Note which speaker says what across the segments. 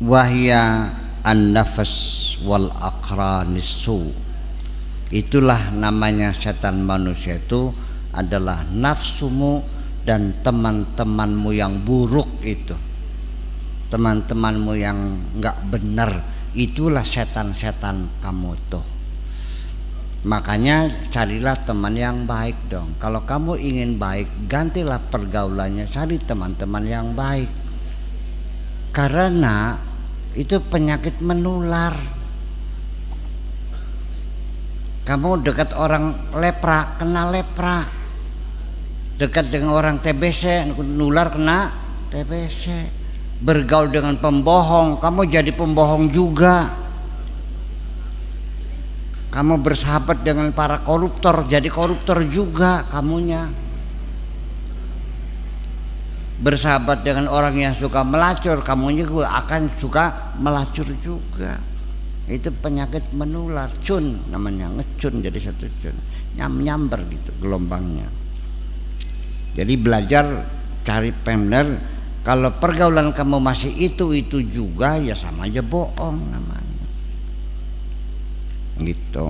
Speaker 1: wahya an-nafas wal aqranisu. Itulah namanya setan manusia, itu adalah nafsumu dan teman-temanmu yang buruk itu, teman-temanmu yang enggak benar, itulah setan-setan kamu tuh. Makanya carilah teman yang baik dong. Kalau kamu ingin baik, gantilah pergaulannya, cari teman-teman yang baik. Karena itu penyakit menular. Kamu dekat orang lepra, kena lepra. Dekat dengan orang TBC, nular, kena TBC. Bergaul dengan pembohong, kamu jadi pembohong juga. Kamu bersahabat dengan para koruptor, jadi koruptor juga kamunya. Bersahabat dengan orang yang suka melacur, kamunya juga akan suka melacur juga. Itu penyakit menular, cun namanya, ngecun jadi satu cun, nyamber gitu gelombangnya. Jadi belajar cari benar. Kalau pergaulan kamu masih itu juga, ya sama aja bohong namanya. Gitu.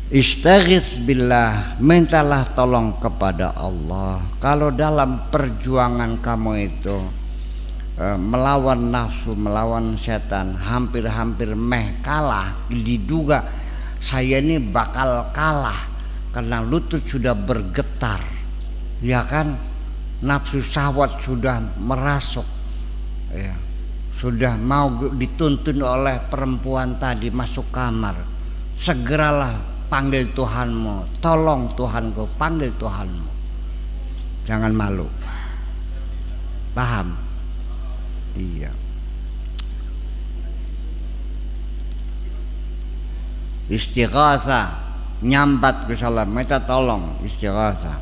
Speaker 1: Istaghits billah, mintalah tolong kepada Allah. Kalau dalam perjuangan kamu itu melawan nafsu, melawan setan, hampir-hampir kalah, diduga saya ini bakal kalah karena lutut sudah bergetar, ya kan, nafsu syahwat sudah merasuk, ya, sudah mau dituntun oleh perempuan tadi masuk kamar. Segeralah panggil Tuhanmu, tolong Tuhanku, panggil Tuhanmu, jangan malu. Paham? Iya. Istighatha, nyambat ke salah, minta tolong, istighatha.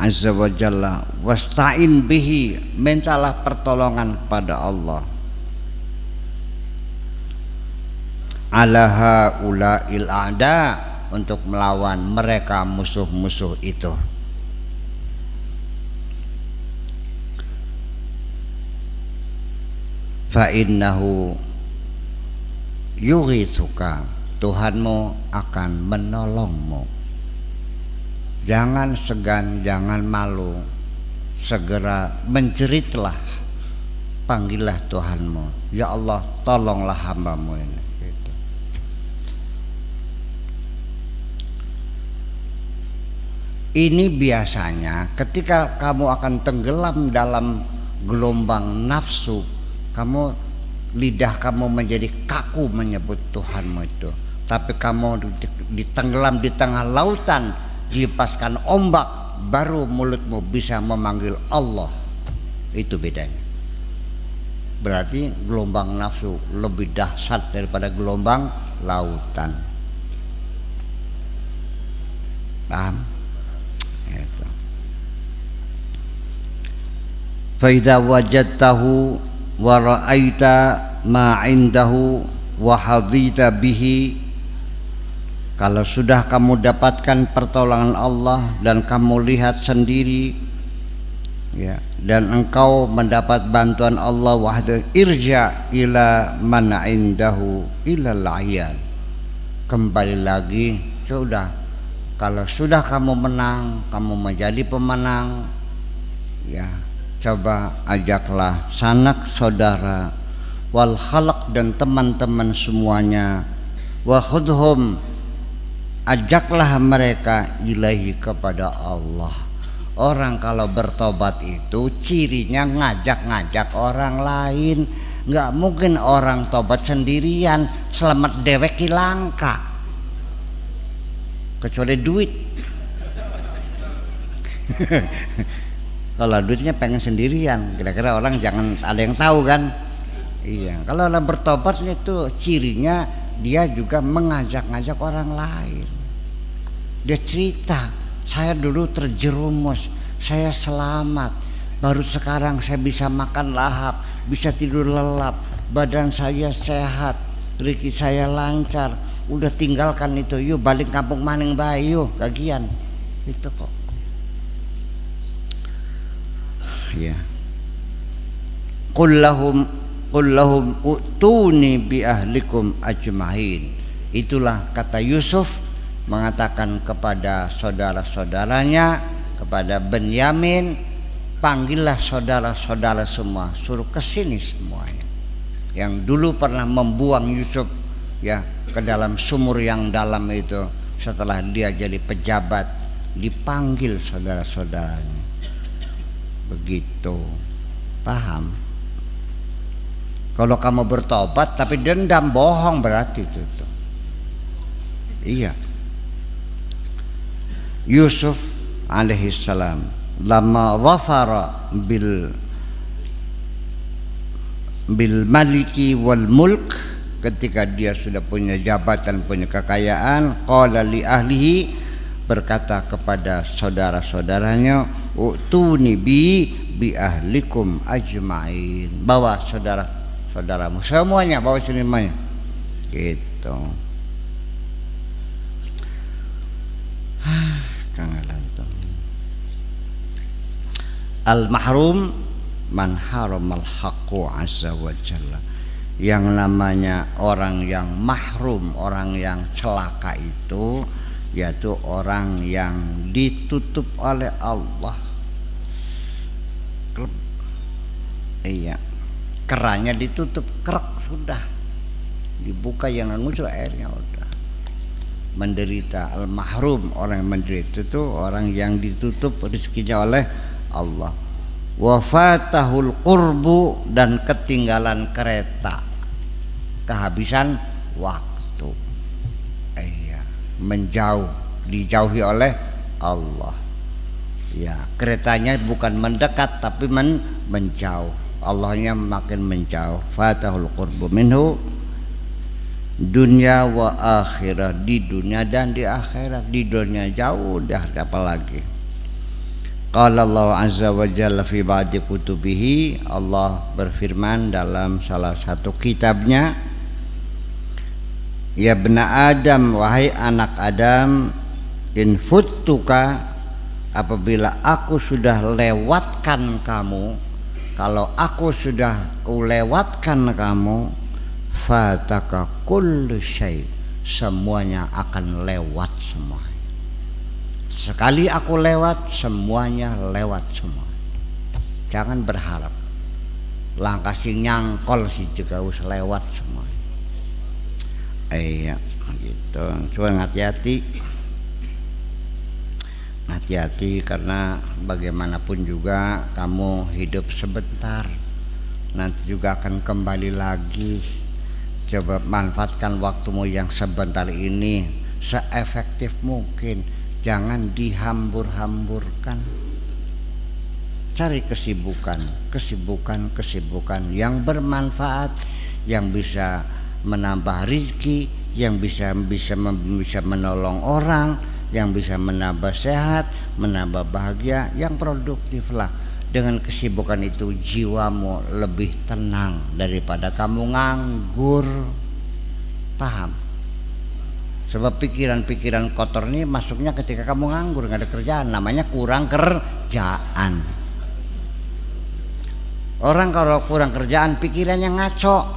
Speaker 1: Azza wa jalla, wasta'in bihi, mintalah pertolongan kepada Allah. Ala haula'il a'da, untuk melawan mereka musuh-musuh itu. Fa innahu yughithuka, Tuhanmu akan menolongmu. Jangan segan, jangan malu, segera menjeritlah, panggillah Tuhanmu, ya Allah tolonglah hambamu ini. Gitu. Ini biasanya ketika kamu akan tenggelam dalam gelombang nafsu, kamu, lidah kamu menjadi kaku menyebut Tuhanmu itu. Tapi kamu ditenggelam di tengah lautan, dihempaskan ombak, baru mulutmu bisa memanggil Allah. Itu bedanya. Berarti gelombang nafsu lebih dahsyat daripada gelombang lautan. Paham? Itu. Fa idza wajadtahu wa ra'aita ma 'indahu wa hadita bihi, kalau sudah kamu dapatkan pertolongan Allah dan kamu lihat sendiri, ya, dan engkau mendapat bantuan Allah, wahdahu, irja ila man 'indahu ilal 'iyad, kembali lagi. Sudah, kalau sudah kamu menang, kamu menjadi pemenang, ya, coba ajaklah sanak saudara wal khalaq dan teman-teman semuanya, wa khudhum, ajaklah mereka ilahi kepada Allah. Orang kalau bertobat itu cirinya ngajak-ngajak orang lain. Nggak mungkin orang tobat sendirian, selamat dewek langka, kecuali duit. Kalau duitnya pengen sendirian, kira-kira orang jangan ada yang tahu kan. Iya, kalau orang bertobat itu cirinya dia juga mengajak-ngajak orang lain. Dia cerita, saya dulu terjerumus, saya selamat, baru sekarang saya bisa makan lahap, bisa tidur lelap, badan saya sehat, rezeki saya lancar. Udah tinggalkan itu, yuk balik kampung maning bae, yuk gagian. Itu kok. Ya. qul lahum utuni bi ahlikum ajmain. Itulah kata Yusuf mengatakan kepada saudara-saudaranya, kepada Benyamin, panggillah saudara-saudara semua, suruh kesini semuanya. Yang dulu pernah membuang Yusuf ya ke dalam sumur yang dalam itu, setelah dia jadi pejabat, dipanggil saudara-saudaranya. Begitu. Paham? Kalau kamu bertobat tapi dendam, bohong berarti itu. Iya. Yusuf alaihissalam lama dhafara bil maliki wal mulk, ketika dia sudah punya jabatan, punya kekayaan, qala li ahlihi, berkata kepada saudara-saudaranya, utuni bi ahlikum ajmain, bawa saudara-saudaramu semuanya, bawa semuanya gitu. Al-mahrum man haramal haqqu azza wa jalla. Yang namanya orang yang mahrum, orang yang celaka itu yaitu orang yang ditutup oleh Allah. Iya, kerannya ditutup, krek sudah dibuka, yang ngusul airnya udah. Menderita, al-mahrum, orang yang menderita itu orang yang ditutup rezekinya oleh Allah. Wafatahul qurbu, dan ketinggalan kereta, kehabisan waktu. Iya, menjauh, dijauhi oleh Allah. Ya, keretanya bukan mendekat tapi menjauh. Allahnya makin menjauh. Fatahul qurbu minhu dunia wa akhirah, di dunia dan di akhirat. Di dunia jauh dah, apa lagi. Qala Allah azza wa jalla fi ba'di kutubihi, Allah berfirman dalam salah satu kitabnya, ya bena Adam, wahai anak Adam, in futtuka, apabila aku sudah lewatkan kamu, kalau aku sudah lewatkan kamu, fataka kullu syai, semuanya akan lewat semua. Sekali aku lewat, semuanya lewat semua. Jangan berharap langkah si nyangkol si juga us lewat semua. Iya gitu. Cuma hati-hati, hati-hati, karena bagaimanapun juga kamu hidup sebentar, nanti juga akan kembali lagi. Coba manfaatkan waktumu yang sebentar ini seefektif mungkin. Jangan dihambur-hamburkan. Cari kesibukan yang bermanfaat, yang bisa menambah rezeki, yang bisa menolong orang, yang bisa menambah sehat, menambah bahagia, yang produktif lah. Dengan kesibukan itu jiwamu lebih tenang daripada kamu nganggur. Paham? Sebab pikiran-pikiran kotor ini masuknya ketika kamu nganggur, nggak ada kerjaan, namanya kurang kerjaan. Orang kalau kurang kerjaan pikirannya ngaco,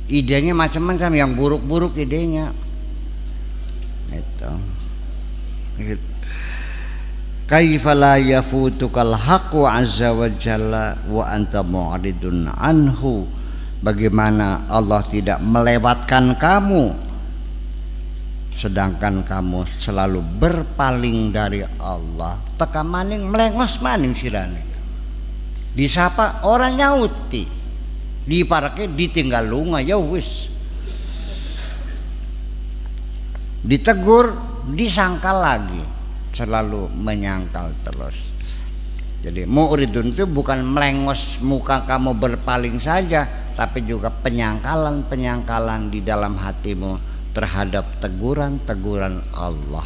Speaker 1: idenya macam-macam, yang buruk-buruk idenya. Itu. Kaifa la yafutukal haqqu azza wa jalla wa anta mu'ridun anhu. Bagaimana Allah tidak melewatkan kamu sedangkan kamu selalu berpaling dari Allah. Teka maning melengos maning sirane. Disapa orang nyauti, diparake ditinggal lunga ya wis. Ditegur disangkal lagi, selalu menyangkal terus. Jadi mu'ridun itu bukan melengos muka kamu berpaling saja, tapi juga penyangkalan-penyangkalan di dalam hatimu terhadap teguran-teguran Allah.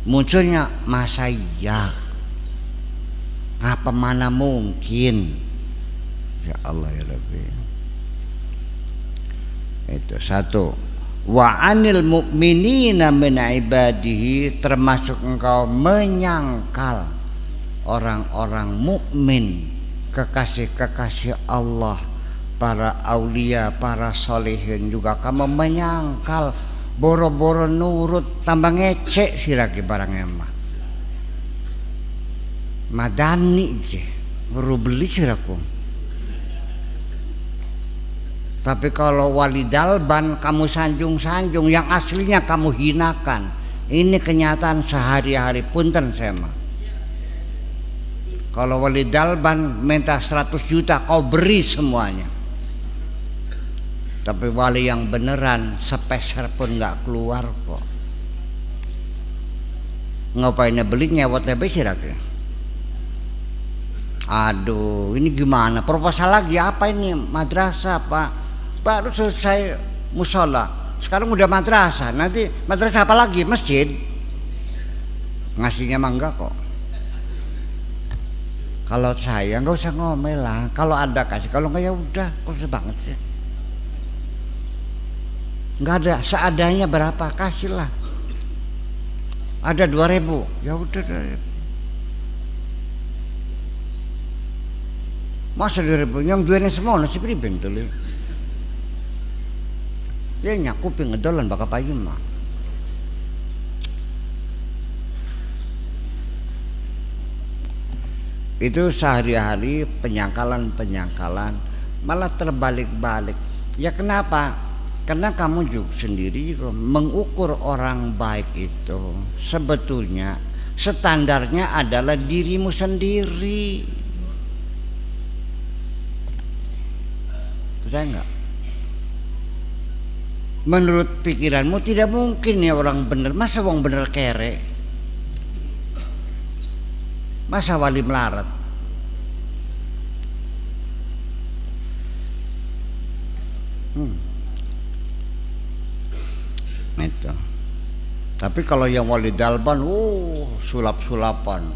Speaker 1: Munculnya masa iya, apa mana mungkin, ya Allah ya Rabbi. Itu satu. Wa anil mu'minina min ibadihi, termasuk engkau menyangkal orang-orang mukmin, kekasih-kekasih Allah, para aulia, para solehin juga kamu menyangkal boro-boro nurut tambah ngecek sih lagi barangnya mah madani je baru beli sih aku. Tapi kalau wali dalban kamu sanjung-sanjung, yang aslinya kamu hinakan. Ini kenyataan sehari-hari, punten saya mah. Kalau wali dalban minta 100 juta kau beri semuanya. Tapi wali yang beneran sepeser pun nggak keluar kok. Ngapainnya beli nyewot lebih sih lagi. Aduh, ini gimana? Proposal lagi apa ini? Madrasah Pak? Baru selesai musola, sekarang udah madrasah. Nanti madrasah apa lagi? Masjid. Ngasihnya mah enggak kok. Kalau saya nggak usah ngomel lah. Kalau ada kasih, kalau nggak ya udah. Kok banget sih? Nggak ada, seadanya berapa kasih lah. Ada 2.000, ya udah 2.000. Masa 2.000 yang duanya semua nasi pribadi tuh. Ya nyakupi ngedolan bakal payung mah. Itu sehari-hari penyangkalan malah terbalik-balik. Ya kenapa? Karena kamu juga sendiri juga mengukur orang baik itu sebetulnya standarnya adalah dirimu sendiri. Percaya enggak? Menurut pikiranmu tidak mungkin ya orang bener. Masa wong bener kere? Masa wali melarat? Itu. Tapi kalau yang wali dalban, sulap-sulapan,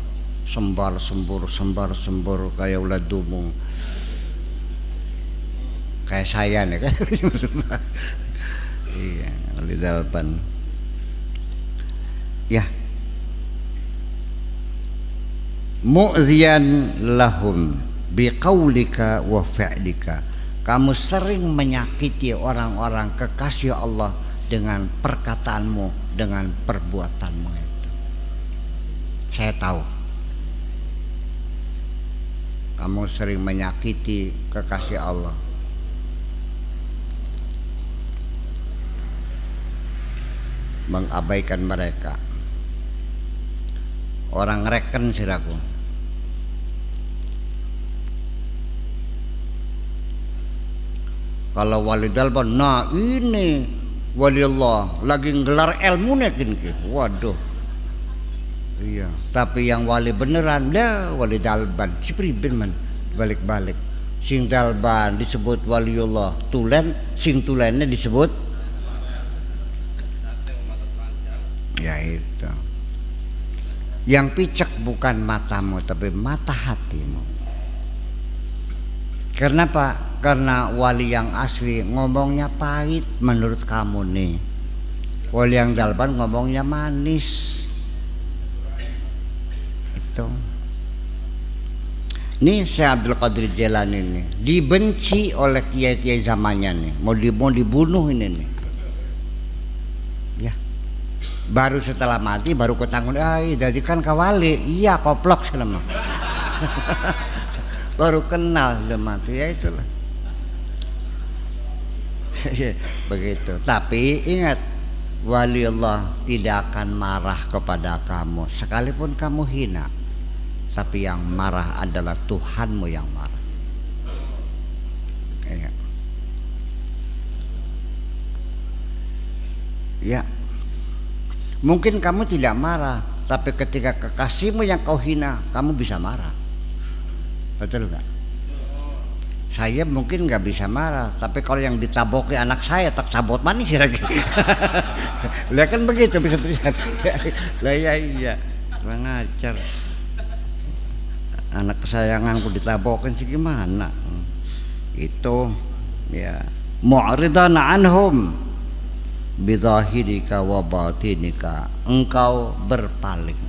Speaker 1: sembar-sembur kayak ulat dumung. Kayak saya nih kan. Iya, wali dalban. Ya. Mu'dhiyan lahum biqaulika wa fi'lika. Kamu sering menyakiti orang-orang kekasih Allah dengan perkataanmu, dengan perbuatanmu itu. Saya tahu. Kamu sering menyakiti kekasih Allah. Mengabaikan mereka. Orang reken siraku. Kalau wali dalban, nah ini wali Allah lagi ngelar ilmu nekin ke. Waduh. Iya. Tapi yang wali beneran dah wali dalban. Si pribin man balik-balik. Sing dalban disebut wali Allah. Tulen, sing tulennya disebut. Ya itu. Yang picek bukan matamu tapi mata hatimu. Kenapa? Karena wali yang asli ngomongnya pahit menurut kamu nih. Wali yang dalban ngomongnya manis. Itu. Nih Syekh Abdul Qadir Jailani nih dibenci oleh kiai-kiai zamannya nih. Mau dibunuh ini nih. Ya. Baru setelah mati baru ketanggung, jadi kan kawali. Iya koplok selama. Baru kenal udah mati, ya itulah. Begitu. Tapi ingat, wali Allah tidak akan marah kepada kamu sekalipun kamu hina. Tapi yang marah adalah Tuhanmu yang marah. Ya. Mungkin kamu tidak marah, tapi ketika kekasihmu yang kau hina, kamu bisa marah. Betul nggak? Saya mungkin nggak bisa marah, tapi kalau yang ditaboki anak saya tak tabot manis lagi. Lihat kan begitu bisa terjadi. Lah iya, kurang ajar. Anak kesayanganku ditabokin sih gimana? Itu ya mu'ridan anhum bidahirika wa batinika. Engkau berpaling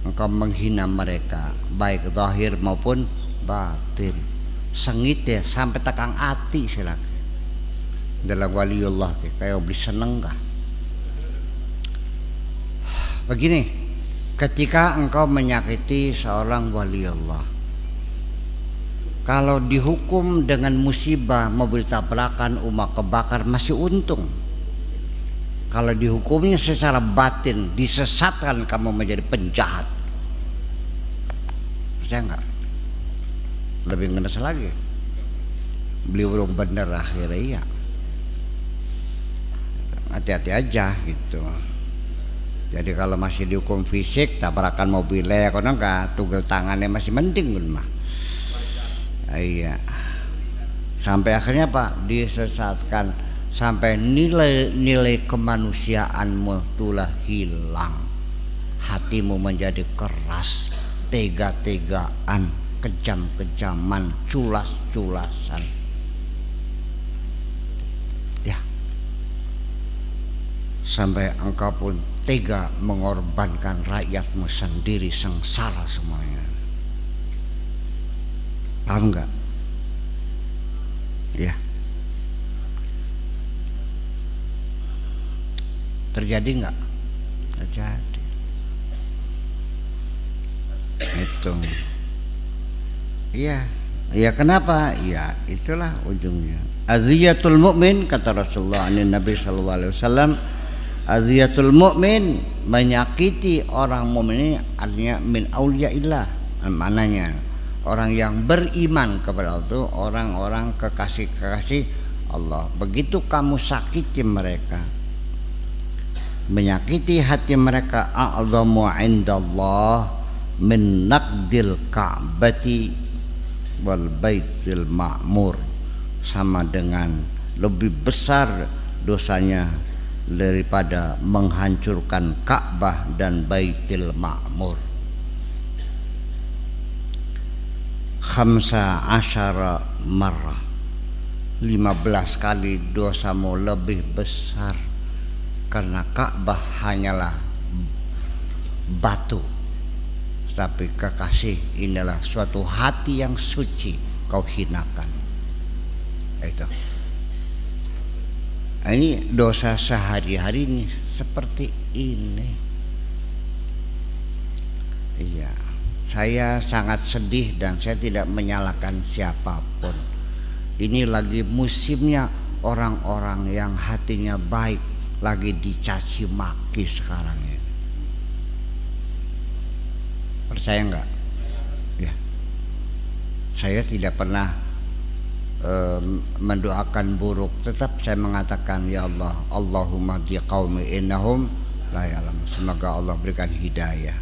Speaker 1: engkau menghina mereka baik zahir maupun batin. Sengit ya sampai tekang hati silakan dalam waliullah kayak beli seneng kah. Begini, ketika engkau menyakiti seorang waliullah, kalau dihukum dengan musibah mobil tabrakan, rumah kebakar masih untung. Kalau dihukumnya secara batin, disesatkan kamu menjadi penjahat, percaya enggak? Lebih ngenes lagi. Beli urung bener akhirnya iya. Hati-hati aja gitu. Jadi kalau masih dihukum fisik, tabrakan mobilnya, kono enggak, tugel tangannya masih mending mah. Iya. Sampai akhirnya Pak disesatkan, sampai nilai kemanusiaanmu itulah hilang. Hatimu menjadi keras, tega-tegaan, kejam-kejaman, culas-culasan. Ya. Sampai engkau pun tega mengorbankan rakyatmu sendiri sengsara semuanya. Paham enggak? Ya. Terjadi enggak? Terjadi. Itu. Iya. Ya kenapa? Ya itulah ujungnya. Aziyatul mu'min kata Rasulullah Nabi sallallahu alaihi wasallam, aziyatul mu'min, menyakiti orang mukmin ini artinya min auliyaillah. Maknanya orang yang beriman kepada Allah itu orang-orang kekasih-kekasih Allah. Begitu kamu sakiti mereka, menyakiti hati mereka, a'zamu indallah min naqdil ka'bati wal baitil ma'mur, sama dengan lebih besar dosanya daripada menghancurkan Ka'bah dan Baitil Ma'mur. Khamsa asyara marrah, 15 kali dosamu lebih besar, karena Ka'bah hanyalah batu, tapi kekasih inilah suatu hati yang suci kau hinakan. Itu. Ini dosa sehari-hari ini seperti ini. Iya, saya sangat sedih dan saya tidak menyalahkan siapapun. Ini lagi musimnya orang-orang yang hatinya baik lagi dicaci maki sekarang ini. Percaya enggak? Ya. Saya tidak pernah mendoakan buruk, tetap saya mengatakan ya Allah, Allahumma di qaumi innahum la ya'lamun. Semoga Allah berikan hidayah.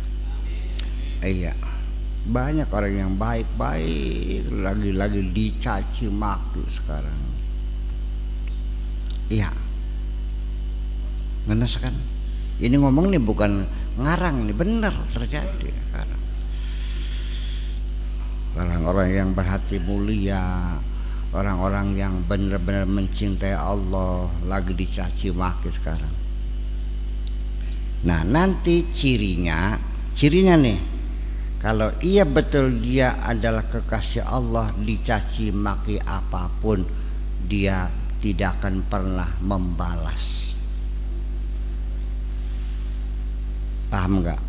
Speaker 1: Iya. Banyak orang yang baik-baik lagi-lagi dicaci maki sekarang. Iya. Ngenes kan? Ini ngomong nih bukan ngarang nih, benar terjadi sekarang. Orang-orang yang berhati mulia, orang-orang yang benar-benar mencintai Allah lagi dicaci maki sekarang. Nah nanti cirinya nih, kalau iya betul dia adalah kekasih Allah, dicaci maki apapun dia tidak akan pernah membalas. Paham enggak?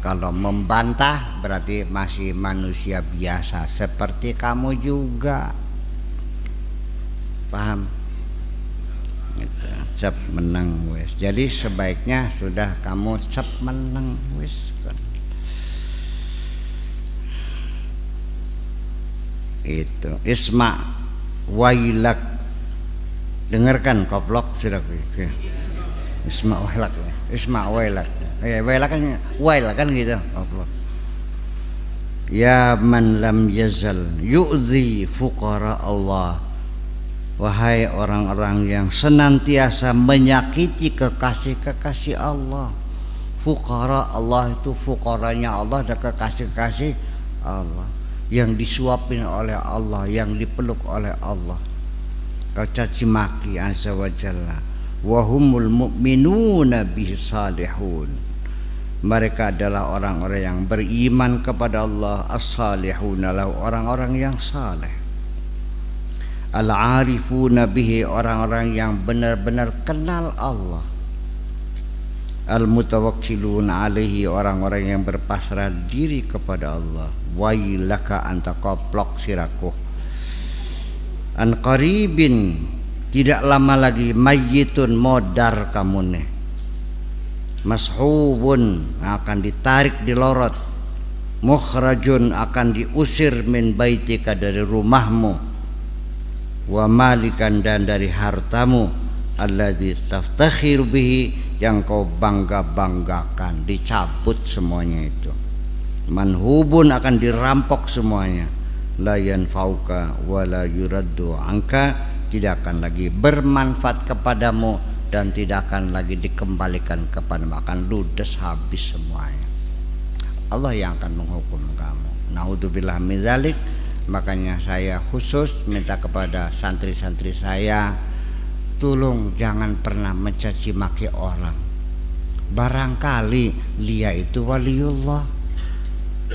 Speaker 1: Kalau membantah berarti masih manusia biasa seperti kamu juga. Paham? Gitu. Cep menang wes. Jadi sebaiknya sudah kamu cep menang wes. Itu isma wailak. Dengarkan koplok sudah. Isma wailak. Isma wailak. Wail kan gitu. Ya man lam yazal yu'dhi fuqara Allah, wahai orang-orang yang senantiasa menyakiti kekasih-kekasih Allah. Fuqara Allah itu fuqaranya Allah dan kekasih-kekasih Allah yang disuapin oleh Allah, yang dipeluk oleh Allah. Kau caci maki azza wa jalla. Wahumul mu'minuna bihi salihun, Mereka adalah orang-orang yang beriman kepada Allah, as-salihuna lahu, orang-orang yang saleh. Al-arifuna bihi, orang-orang yang benar-benar kenal Allah. Al-mutawakkilun alaihi, orang-orang yang berpasrah diri kepada Allah. Wailaka anta koplok siraku. An qaribin, tidak lama lagi, mayyitun, modar kamu nih. Mashubun, akan ditarik dilorot. Mukhrajun, akan diusir min baitika, dari rumahmu. Wa malikan, dan dari hartamu. Alladzi taftakhir bihi, yang kau bangga-banggakan, dicabut semuanya itu. Manhubun, akan dirampok semuanya. La yanfauka wa la yuraddu anka, tidak akan lagi bermanfaat kepadamu dan tidak akan lagi dikembalikan kepadamu, akan ludes habis semuanya. Allah yang akan menghukum kamu. Naudzubillah min dzalik. Makanya saya khusus minta kepada santri-santri saya, tolong jangan pernah mencaci maki orang. Barangkali dia itu waliullah,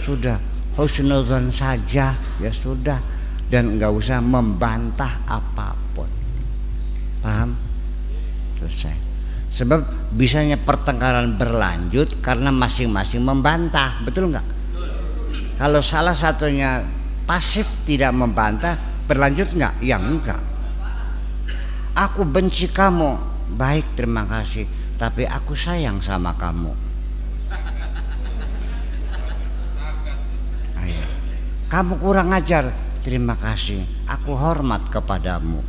Speaker 1: sudah husnudzon saja, ya sudah, dan enggak usah membantah apapun. Paham? Selesai. Sebab bisanya pertengkaran berlanjut karena masing-masing membantah, betul enggak? Kalau salah satunya pasif tidak membantah, berlanjut enggak? Ya enggak. Aku benci kamu, baik terima kasih, tapi aku sayang sama kamu. Ayo. Kamu kurang ajar, terima kasih, aku hormat kepadamu.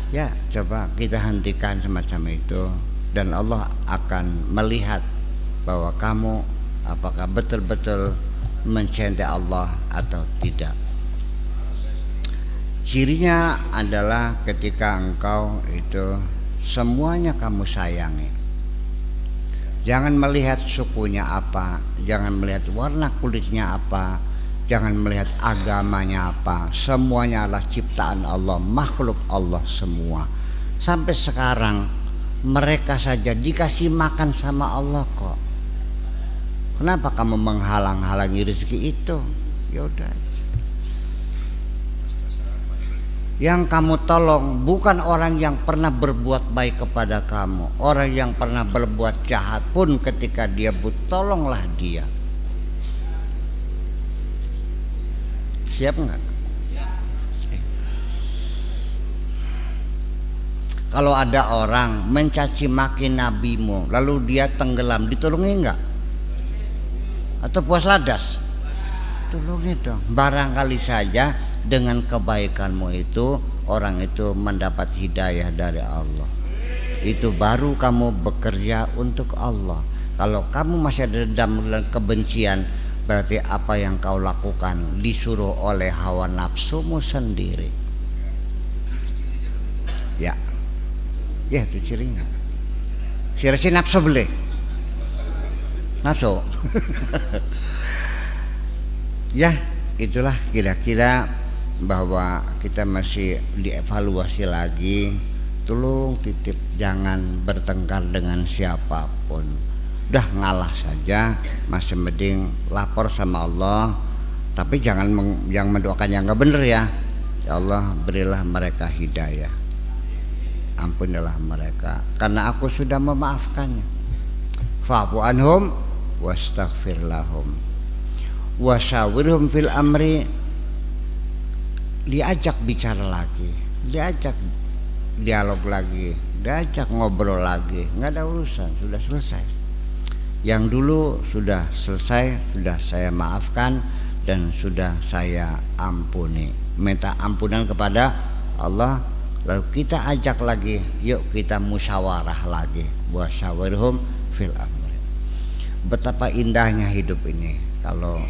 Speaker 1: Ya, coba kita hentikan semacam itu, dan Allah akan melihat bahwa kamu apakah betul-betul mencintai Allah atau tidak. Cirinya adalah ketika engkau itu semuanya kamu sayangi. Jangan melihat sukunya apa, jangan melihat warna kulitnya apa, jangan melihat agamanya apa. Semuanya adalah ciptaan Allah, makhluk Allah semua. Sampai sekarang mereka saja dikasih makan sama Allah kok. Kenapa kamu menghalang-halangi rezeki itu? Ya udah. Yang kamu tolong bukan orang yang pernah berbuat baik kepada kamu. Orang yang pernah berbuat jahat pun ketika dia butuh, tolonglah dia. Siap nggak? Kalau ada orang mencaci maki nabimu, lalu dia tenggelam, ditolongi nggak? Atau puas ladas? Tolongi dong. Barangkali saja dengan kebaikanmu itu orang itu mendapat hidayah dari Allah. Itu baru kamu bekerja untuk Allah. Kalau kamu masih ada dendam dan kebencian, berarti apa yang kau lakukan disuruh oleh hawa nafsumu sendiri. Ya, ya itu cirinya. Sirasi nafsu beli, nafsu. Ya, itulah kira-kira bahwa kita masih dievaluasi lagi. Tolong titip jangan bertengkar dengan siapapun. Udah ngalah saja, masih mending lapor sama Allah. Tapi jangan yang mendoakan yang nggak bener ya. Ya Allah, berilah mereka hidayah, ampunilah mereka karena aku sudah memaafkannya. Fa'fu anhum wastaghfir lahum wasyawirhum fil amri. Diajak bicara lagi, diajak dialog lagi, diajak ngobrol lagi, nggak ada urusan, sudah selesai. Yang dulu sudah selesai, sudah saya maafkan dan sudah saya ampuni. Minta ampunan kepada Allah, lalu kita ajak lagi, yuk kita musyawarah lagi. Wasyawirhum fil amri. Betapa indahnya hidup ini kalau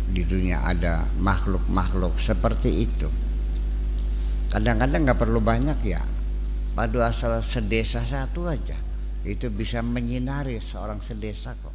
Speaker 1: di dunia ada makhluk-makhluk seperti itu. Kadang-kadang nggak perlu banyak ya, padu asal sedesa satu aja itu bisa menyinari seorang sedesa kok.